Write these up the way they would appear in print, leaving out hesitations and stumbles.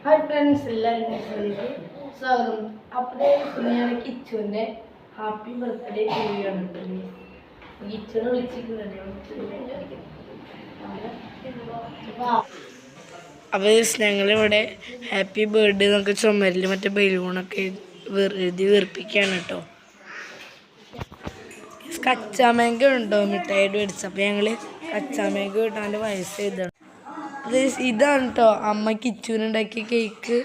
Hi friends, എല്ലാവരും സ്വാഗതം. അപ്പോഴേ സുനിയാണ് കിച്ചുവിൻ്റെ ഹാപ്പി ബർത്ത്ഡേ ചെയ്യുകയാണ്. കിച്ചുവിനെ വിളിച്ചിട്ടുണ്ട്. അപ്പോൾ ഞങ്ങളിവിടെ ഹാപ്പി ബർത്ത്ഡേ എന്നൊക്കെ ചുമരിൽ മറ്റേ ബലൂണൊക്കെ എഴുതി വീർപ്പിക്കുകയാണ് കേട്ടോ. കച്ചാമേങ്ക ഉണ്ടോ മിഠായിട്ട് മേടിച്ചത്. അപ്പോൾ ഞങ്ങൾ കച്ചാമേങ്ക കിട്ടാൻ്റെ വയസ്സ് എഴുതണം. ഇതാണ് കേട്ടോ അമ്മ കിച്ചുവിനുണ്ടാക്കിയ കേക്ക്.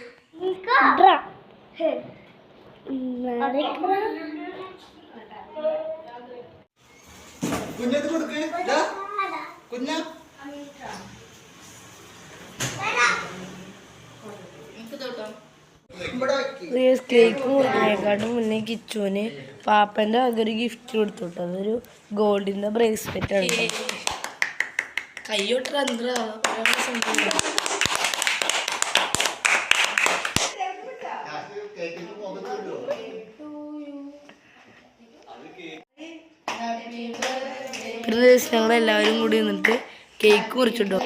കേക്ക് മുറിനേക്കാട്ടും മുന്നേ കിച്ചുവിന് പാപ്പൻ്റെ അതൊരു ഗിഫ്റ്റ് കൊടുത്തു കേട്ടോ. അതൊരു ഗോൾഡിൻ്റെ ബ്രേസ്ലെറ്റ് ആണ്. കയ്യോട്ട് ഞങ്ങളെല്ലാവരും കൂടി നിന്നിട്ട് കേക്ക് മുറിച്ചിട്ടോ.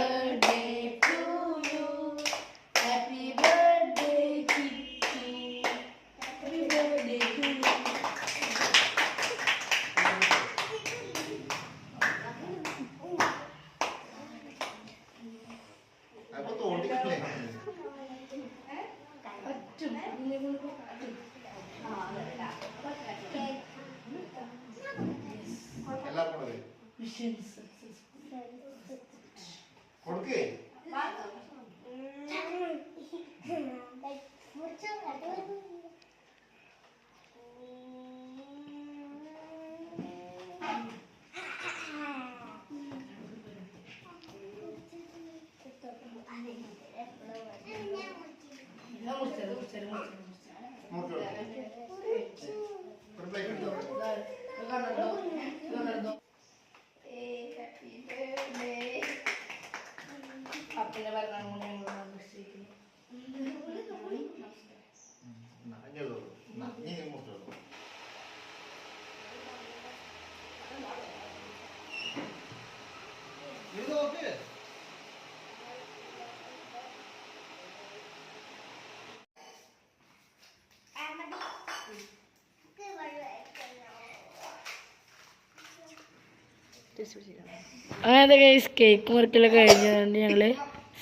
അങ്ങനത്തെ കേക്ക് മുറിക്കലൊക്കെ കഴിഞ്ഞുകൊണ്ട് ഞങ്ങള്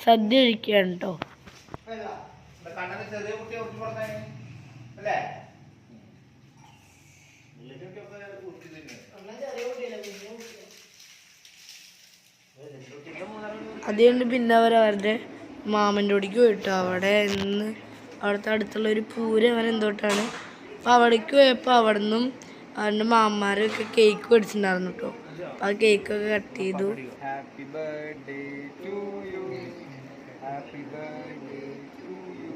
സദ്യ കഴിക്കുകയാണ് കേട്ടോ. അതുകൊണ്ട് പിന്നെ അവരവരുടെ മാമൻ്റെ ഓടിക്ക് പോയിട്ടോ. അവിടെ നിന്ന് അവിടുത്തെ അടുത്തുള്ള ഒരു പൂരം അങ്ങനെ എന്തോട്ടാണ്. അപ്പോൾ അവിടേക്ക് പോയപ്പോൾ അവിടെ നിന്നും അവരുടെ മാമന്മാരൊക്കെ കേക്ക് മേടിച്ചിട്ടുണ്ടായിരുന്നു കേട്ടോ. അപ്പോൾ ആ കേക്കൊക്കെ കട്ട് ചെയ്തു. Happy birthday to you, happy birthday to you.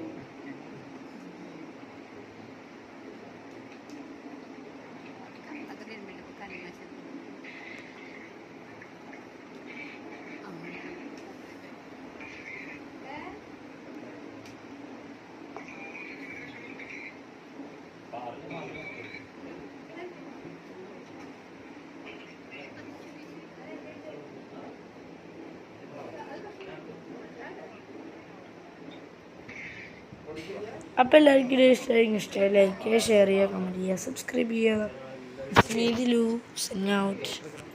അപ്പോൾ എല്ലാവർക്കും ഇഷ്ടമായി ലൈക്ക് ചെയ്യുക, ഷെയർ ചെയ്യുക, കമൻറ്റ് ചെയ്യുക, സബ്സ്ക്രൈബ് ചെയ്യുക. It's me, Dilu, signing out.